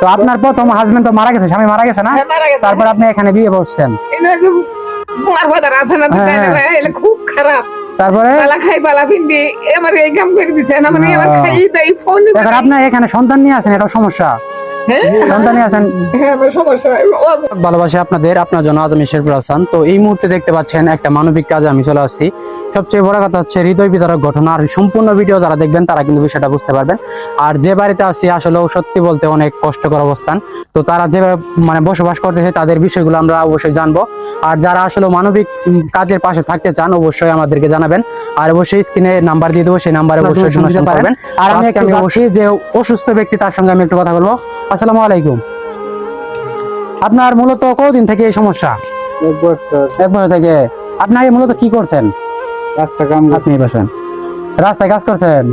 তো আপনার প্রথম হাজবেন্ড তো মারা গেছে, স্বামী মারা গেছে না? তারপর আপনি এখানে বিয়ে বসছেন। খুব খারাপ। তারপরে আপনার এখানে সন্তান নিয়ে আছেন, এটা সমস্যা। সন্তান নিয়ে আছেন, ভালোবাসি আপনাদের, আপনার জন্য আজমি শেরপুর হাসান। তো এই মুহূর্তে দেখতে পাচ্ছেন একটা মানবিক কাজে আমি চলে আসছি। সবচেয়ে বড় কথা হচ্ছে হৃদয় বিদারক ঘটনা। আর সম্পূর্ণ ভিডিও যারা দেখবেন তারা কিন্তু বিষয়টা বুঝতে পারবেন। আর যে বাড়িতে আছি আসলে সত্যি বলতে অনেক কষ্টকর অবস্থান। তো তারা যেভাবে মানে বসবাস করতেছে তাদের বিষয়গুলো আমরা অবশ্যই জানবো। আর যারা আসলে মানবিক কাজের পাশে থাকতে চান অবশ্যই আমাদেরকে জানাবেন। আর অবশ্যই স্ক্রিনে নাম্বার দিয়ে দেবো, সেই নাম্বারে অবশ্যই শোনাতে পারবেন। আর আমি অবশ্যই যে অসুস্থ ব্যক্তি তার সঙ্গে আমি একটু কথা বলবো। আসসালামু আলাইকুম। আপনার মূলত কতদিন থেকে এই সমস্যা? এক বছর থেকে। আপনার মূলত কি করছেন? আপনি বসেন রাস্তায় কাজ করছেন,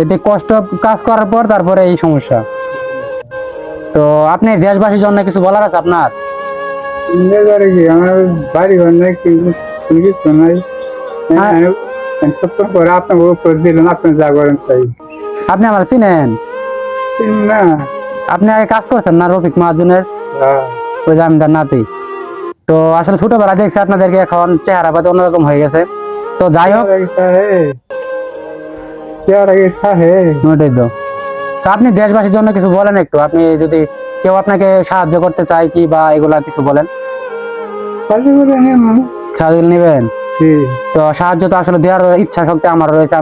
এতে কষ্ট কাজ করার পর তারপরে এই সমস্যা। তো আপনি দেশবাসীর জন্য কিছু বলার আছে আপনার? আমার বাড়ি ঘর নাই, কিছু নাই। আপনি যা করেন তাই। আপনি আমার চিনেন না, আপনি আগে কাজ করছেন না রফিক মাহাজনের ওই জামিনদার নাতি? তো আসলে ছোটবেলা দেখছি আপনাদেরকে, এখন চেহারা পাতে অন্যরকম হয়ে গেছে। তো যাই হোক, ওটাই তো। তো আপনি দেশবাসীর জন্য কিছু বলেন একটু। আপনি যদি কেউ আপনাকে সাহায্য করতে চায় কি বা এগুলা কিছু বলেন। সাহায্য নেবেন? তো সাহায্য তো আসলে দেওয়ার ইচ্ছা শক্তি আমার রয়েছে।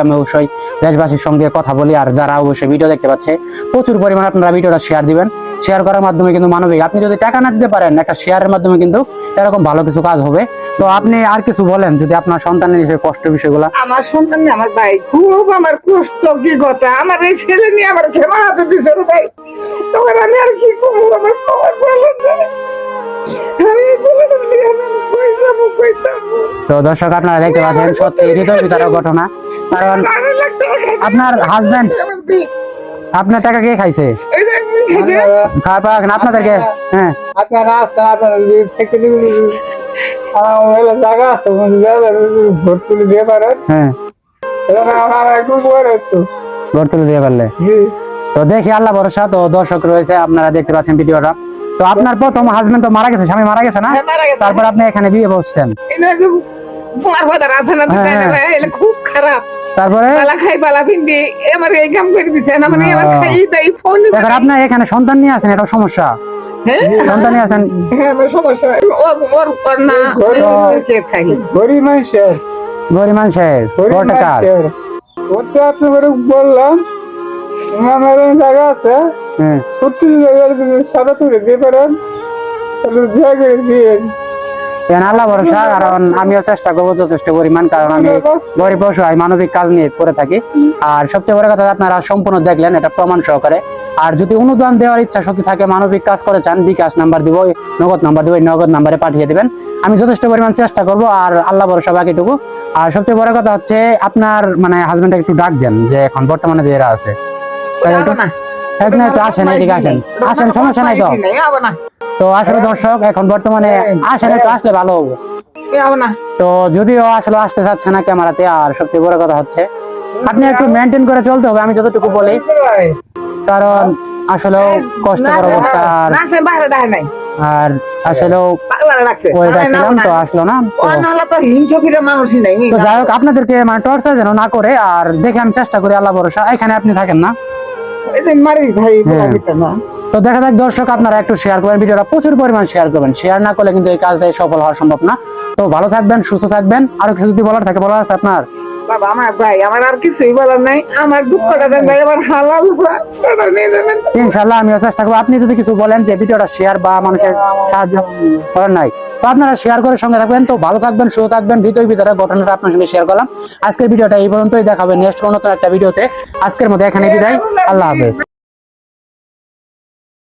আমি অবশ্যই দেশবাসীর সঙ্গে কথা বলি। আর যারা অবশ্যই ভিডিও দেখতে পাচ্ছে প্রচুর পরিমাণে আপনারা ভিডিওটা শেয়ার দিবেন। শেয়ার করার মাধ্যমে কিন্তু মানবিক, আপনি যদি টাকা না দিতে পারেন, একটা শেয়ারের মাধ্যমে কিন্তু এরকম ভালো কিছু কাজ হবে। তো আপনি আর কিছু বলেন যদি আপনার সন্তানের কষ্ট বিষয়গুলো। আমার সন্তান আমার ভাই খুব আমার কষ্ট, কি কথা আমার এই ছেলে নিয়ে আমার ক্ষমা হাতে দিছে ভাই। তোমার আমি আর কি করবো, আমার খবর বলেন না। তো দর্শক আপনারা দেখতে পাচ্ছেন সত্যি হৃদয় বিদারক ঘটনা। কারণ আপনার হাজবেন্ড আপনার টাকা কে খাইছে? আপনাদেরকে হ্যাঁ আপনারা জায়গা আছে, ভোট তুলে দিয়ে পারেন। হ্যাঁ, ভোট তুলে দিয়ে পারলে। তো দেখি আল্লাহ ভরসা। তো দর্শক রয়েছে, আপনারা দেখতে পাচ্ছেন ভিডিওটা। তো আপনার প্রথম হাজবেন্ড তো মারা গেছে, স্বামী মারা গেছে না? তারপর আপনি এখানে বিয়ে বসছেন। খুব খারাপ। তারপরে আপনার এখানে সন্তান নিয়ে আছেন, এটা সমস্যা। সন্তান নিয়ে আছেন, গরিব মানুষের গরিব মানুষের বললাম আমার জায়গা আছে, সারা তুলে দিয়ে পারেন, আল্লাহ ভরসা। কারণ আমিও চেষ্টা করবো যথেষ্ট পরিমাণ, কারণ আমি গরিব অসহায় মানবিক কাজ নিয়ে করে থাকি। আর সবচেয়ে বড় কথা আপনারা সম্পূর্ণ দেখলেন, এটা প্রমাণ সহকারে। আর যদি অনুদান দেওয়ার ইচ্ছা শক্তি থাকে, মানবিক কাজ করে চান, বিকাশ নাম্বার দিব, নগদ নাম্বার দিব, নগদ নাম্বারে পাঠিয়ে দিবেন। আমি যথেষ্ট পরিমাণ চেষ্টা করব। আর আল্লাহ ভরসা বাকিটুকু। আর সবচেয়ে বড় কথা হচ্ছে আপনার মানে হাজবেন্ডকে একটু ডাক দেন, যে এখন বর্তমানে যে এরা আছে আসেন, এদিকে আসেন, আসেন, সমস্যা নাই তো। তো আসলে দর্শক এখন বর্তমানে আসেন, একটু আসলে ভালো হবে। তো যদিও আসলে আসতে চাচ্ছে না ক্যামেরাতে। আর সবচেয়ে বড় কথা হচ্ছে আপনি একটু মেনটেন করে চলতে হবে, আমি যতটুকু বলি। কারণ আসলেও কষ্টকর অবস্থা। আর আসলেও তো আসলো না। তো যাই হোক, আপনাদেরকে মানে টর্চার যেন না করে। আর দেখে আমি চেষ্টা করি, আল্লাহ ভরসা। এখানে আপনি থাকেন না? তো দেখা যাক দর্শক, আপনারা একটু শেয়ার করবেন ভিডিওটা, প্রচুর পরিমাণ শেয়ার করবেন। শেয়ার না করলে কিন্তু এই কাজটা সফল হওয়া সম্ভব না। তো ভালো থাকবেন, সুস্থ থাকবেন। আরো কিছু যদি বলার থাকে বলার আছে আপনার? বাবা আমার ভাই, আমার আর কিছুই বলার নাই। আমার দুঃখটা দেন ভাই, আমার হালাল ইনশাআল্লাহ আমিও চেষ্টা করবো। আপনি যদি কিছু বলেন যে ভিডিওটা শেয়ার বা মানুষের সাহায্য করার নাই, তো আপনারা শেয়ার করে সঙ্গে থাকবেন। তো ভালো থাকবেন, সুস্থ থাকবেন। হৃদয় বিদারক ঘটনাটা আপনার সঙ্গে শেয়ার করলাম। আজকের ভিডিওটা এই পর্যন্তই, দেখাবেন নেক্সট কোনো নতুন একটা ভিডিওতে। আজকের মধ্যে এখানে বিদায়, আল্লাহ হাফেজ।